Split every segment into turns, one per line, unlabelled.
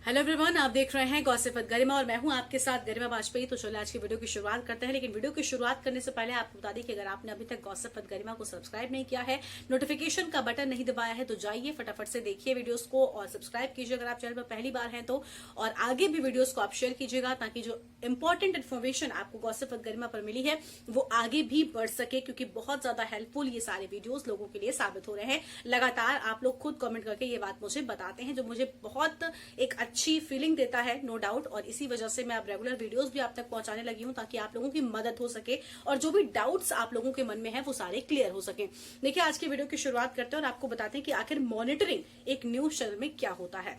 Hello everyone, आप देख रहे हैं गॉसिप विद गरिमा और मैं हूं आपके साथ गरिमा वाजपेयी। तो चलिए आज की वीडियो की शुरुआत करते हैं। लेकिन वीडियो की शुरुआत करने से पहले आपको बता दें कि अगर आपने अभी तक गॉसिप विद गरिमा को सब्सक्राइब नहीं किया है, नोटिफिकेशन का बटन नहीं दबाया है, तो जाइए फटाफट से देखिए वीडियोस को और सब्सक्राइब कीजिए अगर आप चैनल पर पहली बार हैं तो। और आगे भी वीडियोस को आप शेयर कीजिएगा ताकि जो इंपॉर्टेंट इन्फॉर्मेशन आपको गॉसिप विद गरिमा पर मिली है वो आगे भी बढ़ सके, क्योंकि बहुत ज्यादा हेल्पफुल ये सारे वीडियोस लोगों के लिए साबित हो रहे हैं। लगातार आप लोग खुद कमेंट करके ये बात मुझे बताते हैं, जो मुझे बहुत एक अच्छी फीलिंग देता है, नो डाउट। और इसी वजह से मैं अब रेगुलर वीडियोस भी आप तक पहुंचाने लगी हूं ताकि आप लोगों की मदद हो सके और जो भी डाउट्स आप लोगों के मन में है वो सारे क्लियर हो सके। देखिए आज की वीडियो की शुरुआत करते हैं और आपको बताते हैं कि आखिर मॉनिटरिंग एक न्यूज चैनल में क्या होता है।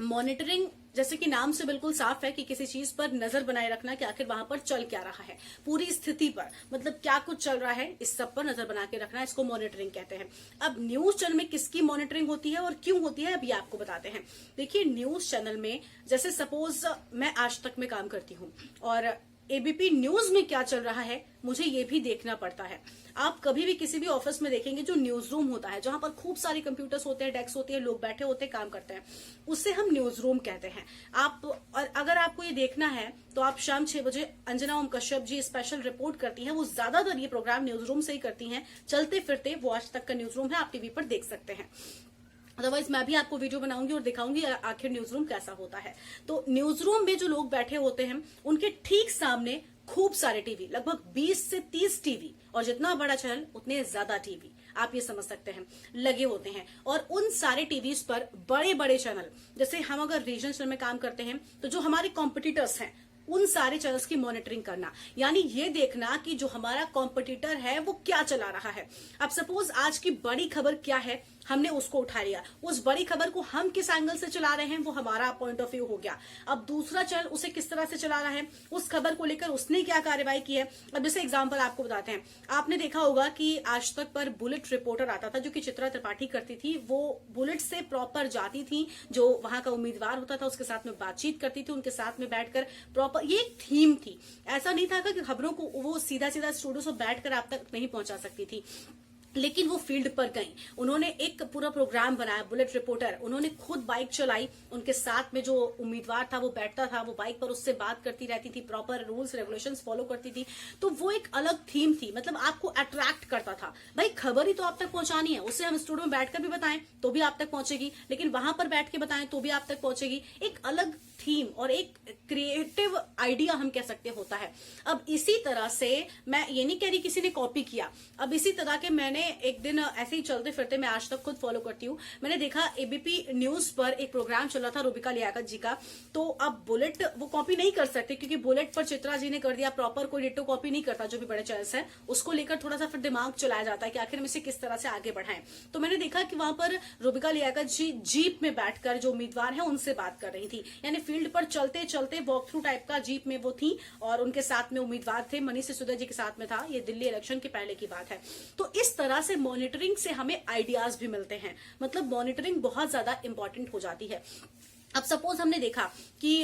मॉनिटरिंग जैसे कि नाम से बिल्कुल साफ है कि किसी चीज पर नजर बनाए रखना कि आखिर वहां पर चल क्या रहा है, पूरी स्थिति पर, मतलब क्या कुछ चल रहा है इस सब पर नजर बना के रखना, इसको मॉनिटरिंग कहते हैं। अब न्यूज चैनल में किसकी मॉनिटरिंग होती है और क्यों होती है, अभी आपको बताते हैं। देखिए न्यूज चैनल में जैसे सपोज मैं आज तक में काम करती हूँ और एबीपी न्यूज में क्या चल रहा है मुझे ये भी देखना पड़ता है। आप कभी भी किसी भी ऑफिस में देखेंगे जो न्यूज रूम होता है, जहां पर खूब सारे कंप्यूटर्स होते हैं, डेस्क होती है, लोग बैठे होते हैं, काम करते हैं, उससे हम न्यूज रूम कहते हैं। आप और अगर आपको ये देखना है तो आप शाम 6 बजे अंजना ओम कश्यप जी स्पेशल रिपोर्ट करती हैं। वो ज्यादातर ये प्रोग्राम न्यूज रूम से ही करती हैं, चलते फिरते वो आज तक का न्यूज रूम है, आप टीवी पर देख सकते हैं। अदरवाइज मैं भी आपको वीडियो बनाऊंगी और दिखाऊंगी आखिर न्यूज रूम कैसा होता है। तो न्यूज रूम में जो लोग बैठे होते हैं उनके ठीक सामने खूब सारे टीवी, लगभग 20 से 30 टीवी, और जितना बड़ा चैनल उतने ज्यादा टीवी, आप ये समझ सकते हैं, लगे होते हैं। और उन सारे टीवीज पर बड़े बड़े चैनल, जैसे हम अगर रीजन चैनल में काम करते हैं तो जो हमारे कॉम्पिटिटर्स हैं उन सारे चैनल्स की मॉनिटरिंग करना, यानी ये देखना कि जो हमारा कॉम्पिटिटर है वो क्या चला रहा है। अब सपोज आज की बड़ी खबर क्या है, हमने उसको उठा लिया, उस बड़ी खबर को हम किस एंगल से चला रहे हैं वो हमारा पॉइंट ऑफ व्यू हो गया। अब दूसरा चैनल उसे किस तरह से चला रहा है, उस खबर को लेकर उसने क्या कार्रवाई की है। अब जैसे एग्जांपल आपको बताते हैं, आपने देखा होगा कि आज तक पर बुलेट रिपोर्टर आता था जो कि चित्रा त्रिपाठी करती थी। वो बुलेट से प्रॉपर जाती थी, जो वहां का उम्मीदवार होता था उसके साथ में बातचीत करती थी, उनके साथ में बैठकर प्रॉपर, ये एक थीम थी। ऐसा नहीं था कि खबरों को वो सीधा सीधा स्टूडियो से बैठकर आप तक नहीं पहुंचा सकती थी, लेकिन वो फील्ड पर गई, उन्होंने एक पूरा प्रोग्राम बनाया। बुलेट रिपोर्टर, उन्होंने खुद बाइक चलाई, उनके साथ में जो उम्मीदवार था वो बैठता था, वो बाइक पर उससे बात करती रहती थी, प्रॉपर रूल्स रेगुलेशंस फॉलो करती थी। तो वो एक अलग थीम थी, मतलब आपको अट्रैक्ट करता था। भाई खबर ही तो आप तक पहुंचानी है, उसे हम स्टूडियो में बैठकर भी बताएं तो भी आप तक पहुंचेगी, लेकिन वहां पर बैठ के बताएं तो भी आप तक पहुंचेगी। एक अलग थीम और एक क्रिएटिव आइडिया हम कह सकते होता है। अब इसी तरह से मैं ये नहीं कह रही किसी ने कॉपी किया, अब इसी तरह के मैंने एक दिन ऐसे ही चलते फिरते, मैं आज तक खुद फॉलो करती हूँ, मैंने देखा एबीपी न्यूज पर एक प्रोग्राम चल रहा था रूबिका लियाकत जी का। तो अब बुलेट वो कॉपी नहीं कर सकते क्योंकि बुलेट पर चित्रा जी ने कर दिया, प्रॉपर कोई डिट्टो कॉपी नहीं करता। जो भी बड़े चैनल्स हैं उसको लेकर थोड़ा सा फिर दिमाग चलाया जाता है कि आखिर में से किस तरह से आगे बढ़ाएं। तो मैंने देखा कि वहां पर रूबिका लियाकत जी जीप में बैठकर जो उम्मीदवार है उनसे बात कर रही थी, यानी फील्ड पर चलते चलते वॉक थ्रू टाइप का जीप में वो थी और उनके साथ में उम्मीदवार थे, मनीष सिसोदिया जी के साथ में था। ये दिल्ली इलेक्शन के पहले की बात है। तो इस तरह से मॉनिटरिंग से हमें आइडियाज भी मिलते हैं, मतलब मॉनिटरिंग बहुत ज्यादा इंपॉर्टेंट हो जाती है। अब सपोज हमने देखा कि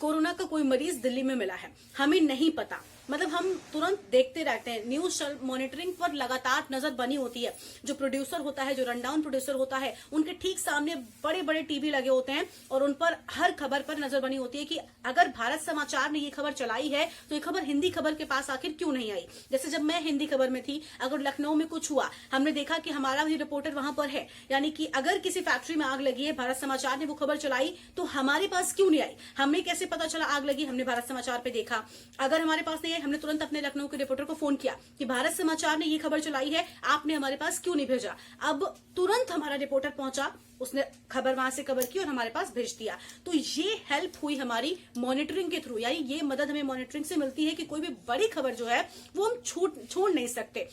कोरोना का कोई मरीज दिल्ली में मिला है, हमें नहीं पता, मतलब हम तुरंत देखते रहते हैं। न्यूज मॉनिटरिंग पर लगातार नजर बनी होती है। जो प्रोड्यूसर होता है, जो रनडाउन प्रोड्यूसर होता है, उनके ठीक सामने बड़े बड़े टीवी लगे होते हैं और उन पर हर खबर पर नजर बनी होती है कि अगर भारत समाचार ने ये खबर चलाई है तो ये खबर हिंदी खबर के पास आखिर क्यों नहीं आई। जैसे जब मैं हिंदी खबर में थी, अगर लखनऊ में कुछ हुआ, हमने देखा कि हमारा भी रिपोर्टर वहां पर है, यानी कि अगर किसी फैक्ट्री में आग लगी है, भारत समाचार ने वो खबर चलाई तो हमारे पास क्यों नहीं आई, हमें कैसे पता चला आग लगी, हमने भारत समाचार पे देखा। अगर हमारे पास नहीं आई, हमने तुरंत अपने लखनऊ के रिपोर्टर को फोन किया कि भारत समाचार ने ये खबर चलाई है, आपने हमारे पास क्यों नहीं भेजा। अब तुरंत हमारा रिपोर्टर पहुंचा, उसने खबर वहां से कवर की और हमारे पास भेज दिया। तो ये हेल्प हुई हमारी मॉनिटरिंग के थ्रू, यानी ये मदद हमें मॉनिटरिंग से मिलती है कि कोई भी बड़ी खबर जो है वो हम छोड़ नहीं सकते।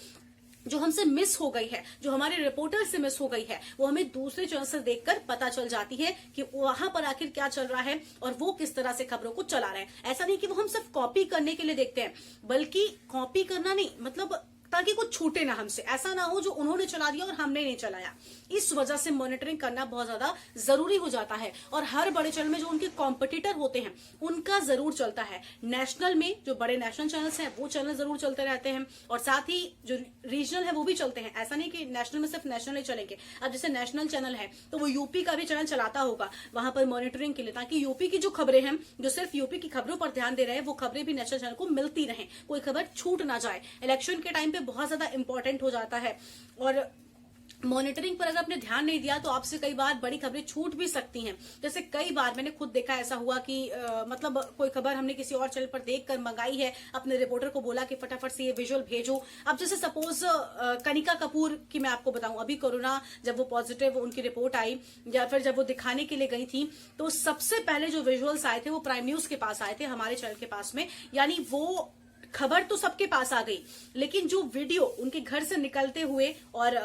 जो हमसे मिस हो गई है, जो हमारे रिपोर्टर से मिस हो गई है, वो हमें दूसरे चैनल से देखकर पता चल जाती है कि वहां पर आखिर क्या चल रहा है और वो किस तरह से खबरों को चला रहे हैं। ऐसा नहीं कि वो हम सिर्फ कॉपी करने के लिए देखते हैं, बल्कि कॉपी करना नहीं, मतलब ताकि कुछ छूटे ना हमसे, ऐसा ना हो जो उन्होंने चला दिया और हमने नहीं चलाया। इस वजह से मॉनिटरिंग करना बहुत ज्यादा जरूरी हो जाता है। और हर बड़े चैनल में जो उनके कॉम्पिटिटर होते हैं उनका जरूर चलता है। नेशनल में जो बड़े नेशनल चैनल्स हैं वो चैनल जरूर चलते रहते हैं, और साथ ही जो रीजनल है वो भी चलते हैं। ऐसा नहीं कि नेशनल में सिर्फ नेशनल ही चलेंगे। अब जैसे नेशनल चैनल है तो वो यूपी का भी चैनल चलाता होगा वहां पर मॉनिटरिंग के लिए, ताकि यूपी की जो खबरें हैं, जो सिर्फ यूपी की खबरों पर ध्यान दे रहे हैं, वो खबरें भी नेशनल चैनल को मिलती रहे, कोई खबर छूट ना जाए। इलेक्शन के टाइम पे बहुत ज्यादा इंपॉर्टेंट हो जाता है। और मॉनिटरिंग पर अगर आपने ध्यान नहीं दिया तो आपसे कई बार बड़ी खबरें छूट भी सकती हैं। जैसे कई बार मैंने खुद देखा ऐसा हुआ कि मतलब कोई खबर हमने किसी और चैनल पर देखकर मंगाई है, अपने रिपोर्टर को बोला कि फटाफट से ये विजुअल भेजो। अब जैसे सपोज कनिका कपूर की मैं आपको बताऊं, अभी कोरोना जब वो पॉजिटिव उनकी रिपोर्ट आई या फिर जब वो दिखाने के लिए गई थी, तो सबसे पहले जो विजुअल्स आए थे वो प्राइम न्यूज के पास आए थे, हमारे चैनल के पास में। यानी वो खबर तो सबके पास आ गई, लेकिन जो वीडियो उनके घर से निकलते हुए और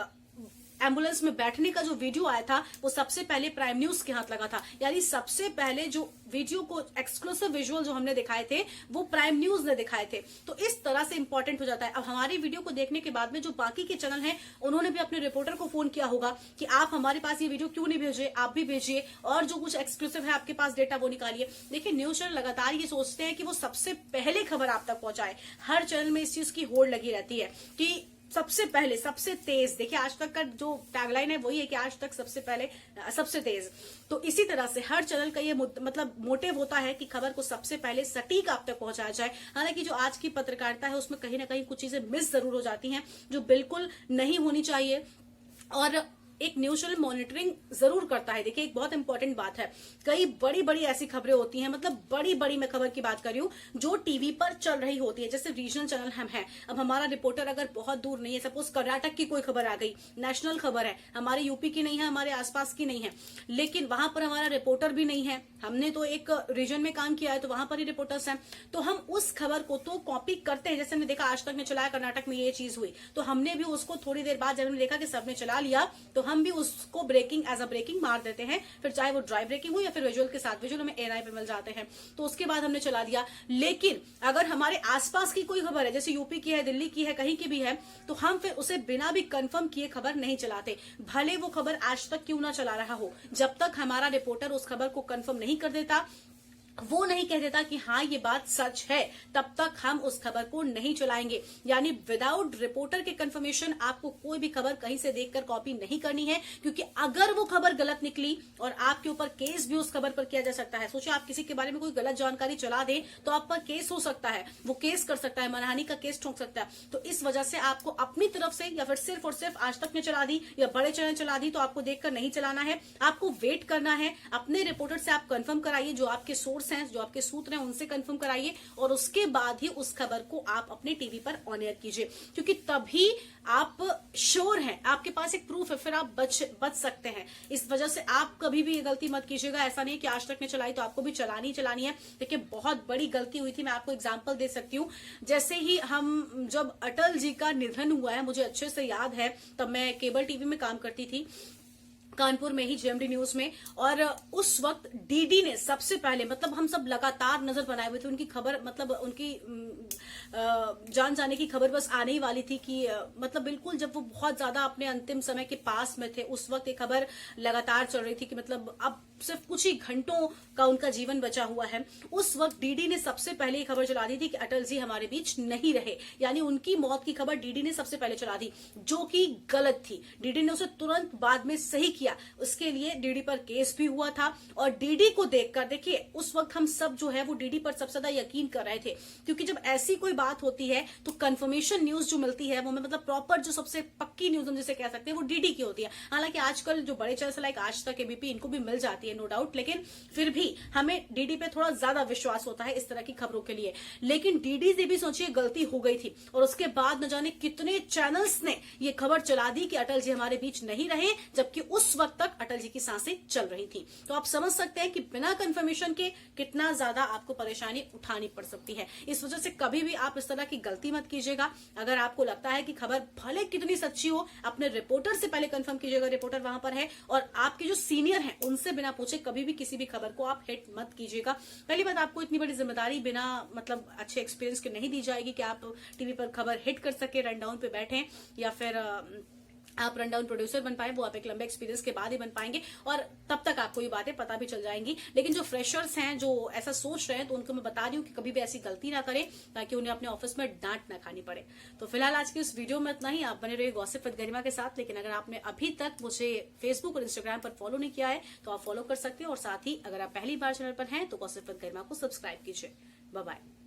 एम्बुलेंस में बैठने का जो वीडियो आया था वो सबसे पहले प्राइम न्यूज के हाथ लगा था। यानी सबसे पहले जो वीडियो को एक्सक्लूसिव विजुअल जो हमने दिखाए थे वो प्राइम न्यूज ने दिखाए थे। तो इस तरह से इंपॉर्टेंट हो जाता है। अब हमारी वीडियो को देखने के बाद में जो बाकी के चैनल हैं उन्होंने भी अपने रिपोर्टर को फोन किया होगा कि आप हमारे पास ये वीडियो क्यों नहीं भेजे, आप भी भेजिए, और जो कुछ एक्सक्लूसिव है आपके पास डेटा वो निकालिए। देखिए न्यूज चैनल लगातार ये सोचते हैं कि वो सबसे पहले खबर आप तक पहुंचाए। हर चैनल में इस चीज की होड़ लगी रहती है कि सबसे पहले, सबसे तेज। देखिए आज तक का जो टैगलाइन है वही है कि आज तक सबसे पहले सबसे तेज। तो इसी तरह से हर चैनल का ये मतलब मोटिव होता है कि खबर को सबसे पहले सटीक आप तक पहुंचाया जाए। हालांकि जो आज की पत्रकारिता है उसमें कहीं ना कहीं कुछ चीजें मिस जरूर हो जाती हैं जो बिल्कुल नहीं होनी चाहिए। और एक न्यूज चैनल मॉनिटरिंग जरूर करता है। देखिए एक बहुत इंपॉर्टेंट बात है, कई बड़ी बड़ी ऐसी खबरें होती हैं, मतलब बड़ी बड़ी मैं खबर की बात कर रही हूँ जो टीवी पर चल रही होती है। जैसे रीजनल चैनल हम हैं, अब हमारा रिपोर्टर अगर बहुत दूर नहीं है, सपोज कर्नाटक की कोई खबर आ गई, नेशनल खबर है, हमारे यूपी की नहीं है, हमारे आसपास की नहीं है, लेकिन वहां पर हमारा रिपोर्टर भी नहीं है, हमने तो एक रीजन में काम किया है तो वहां पर ही रिपोर्टर्स हैं, तो हम उस खबर को तो कॉपी करते हैं। जैसे हमने देखा आज तक में चलाया कर्नाटक में ये चीज हुई, तो हमने भी उसको थोड़ी देर बाद जब हमने देखा कि सबने चला लिया तो हम भी उसको ब्रेकिंग एज अ ब्रेकिंग मार देते हैं, फिर चाहे वो ड्राई ब्रेकिंग हो या फिर विजुअल के साथ। विजुअल हमें एआरआई पे मिल जाते हैं तो उसके बाद हमने चला दिया। लेकिन अगर हमारे आसपास की कोई खबर है, जैसे यूपी की है, दिल्ली की है, कहीं की भी है, तो हम फिर उसे बिना भी कंफर्म किए खबर नहीं चलाते, भले वो खबर आज तक क्यों ना चला रहा हो। जब तक हमारा रिपोर्टर उस खबर को कंफर्म नहीं कर देता, वो नहीं कह देता कि हाँ ये बात सच है, तब तक हम उस खबर को नहीं चलाएंगे। यानी विदाउट रिपोर्टर के कंफर्मेशन आपको कोई भी खबर कहीं से देखकर कॉपी नहीं करनी है, क्योंकि अगर वो खबर गलत निकली और आपके ऊपर केस भी उस खबर पर किया जा सकता है। सोचिए आप किसी के बारे में कोई गलत जानकारी चला दें तो आप पर केस हो सकता है, वो केस कर सकता है, मानहानि का केस ठोक सकता है। तो इस वजह से आपको अपनी तरफ से या फिर सिर्फ और सिर्फ आज तक ने चला दी या बड़े चैनल चला दी तो आपको देखकर नहीं चलाना है, आपको वेट करना है। अपने रिपोर्टर से आप कंफर्म कराइए, जो आपके सोर्स हैं, जो आपके सूत्र हैं, उनसे कंफर्म कराइए और उसके बाद ही उस खबर को आप अपने टीवी पर ऑन एयर कीजिए, क्योंकि तभी आप श्योर हैं, आपके पास एक प्रूफ है, फिर आप बच सकते हैं। इस वजह से आप कभी भी ये गलती मत कीजिएगा। ऐसा नहीं कि आज तक ने चलाई तो आपको भी चलानी है। देखिए बहुत बड़ी गलती हुई थी, मैं आपको एग्जांपल दे सकती हूँ। जैसे ही हम जब अटल जी का निधन हुआ है, मुझे अच्छे से याद है, तब मैं केबल टीवी में काम करती थी, कानपुर में ही जीएमडी न्यूज में, और उस वक्त डीडी ने सबसे पहले, मतलब हम सब लगातार नजर बनाए हुए थे उनकी खबर, मतलब उनकी जान जाने की खबर बस आने ही वाली थी कि मतलब बिल्कुल जब वो बहुत ज्यादा अपने अंतिम समय के पास में थे, उस वक्त एक खबर लगातार चल रही थी कि मतलब अब सिर्फ कुछ ही घंटों का उनका जीवन बचा हुआ है। उस वक्त डीडी ने सबसे पहले ये खबर चला दी थी कि अटल जी हमारे बीच नहीं रहे, यानी उनकी मौत की खबर डीडी ने सबसे पहले चला दी, जो कि गलत थी। डीडी ने उसे तुरंत बाद में सही किया, उसके लिए डीडी पर केस भी हुआ था। और डीडी को देखकर, देखिए उस वक्त हम सब जो है वो डीडी पर सबसे ज्यादा यकीन कर रहे थे, क्योंकि जब ऐसी कोई बात होती है तो कंफर्मेशन न्यूज जो मिलती है वो मतलब प्रॉपर जो सबसे पक्की न्यूज हम जिसे कह सकते हैं वो डीडी की होती है। हालांकि आजकल जो बड़े चैनल लाइक आज तक, एबीपी, इनको भी मिल जाती है नो डाउट, लेकिन फिर भी हमें डीडी पे थोड़ा ज्यादा विश्वास होता है इस तरह की खबरों के लिए। लेकिन डीडी से भी सोचिए गलती हो गई थी, और उसके बाद न जाने कितने चैनल्स ने ये खबर चला दी कि अटल जी हमारे बीच नहीं रहे, जबकि उस वक्त तक अटल जी की सांसें चल रही थी। तो आप समझ सकते हैं कि बिना कंफर्मेशन के कितना ज्यादा आपको परेशानी उठानी पड़ सकती है। इस वजह से कभी भी आप इस तरह की गलती मत कीजिएगा। अगर आपको लगता है कि खबर भले कितनी सच्ची हो, अपने रिपोर्टर से पहले कंफर्म कीजिएगा, रिपोर्टर वहां पर है, और आपके जो सीनियर हैं उनसे बिना पूछे कभी भी किसी भी खबर को आप हिट मत कीजिएगा। पहली बात, आपको इतनी बड़ी जिम्मेदारी बिना मतलब अच्छे एक्सपीरियंस के नहीं दी जाएगी कि आप टीवी पर खबर हिट कर सके, रन डाउन पे बैठे या फिर आप रन डाउन प्रोड्यूसर बन पाए। वो आप एक लंबे एक्सपीरियंस के बाद ही बन पाएंगे और तब तक आपको ये बातें पता भी चल जाएंगी। लेकिन जो फ्रेशर्स हैं, जो ऐसा सोच रहे हैं, तो उनको मैं बता रही हूँ कि कभी भी ऐसी गलती ना करें ताकि उन्हें अपने ऑफिस में डांट ना खानी पड़े। तो फिलहाल आज की इस वीडियो में इतना ही। आप बने रहिए गॉसिप विद गरिमा के साथ। लेकिन अगर आपने अभी तक मुझे फेसबुक और इंस्टाग्राम पर फॉलो नहीं किया है तो आप फॉलो कर सकते हैं, और साथ ही अगर आप पहली बार चैनल पर हैं तो गॉसिप विद गरिमा को सब्सक्राइब कीजिए। Bye bye.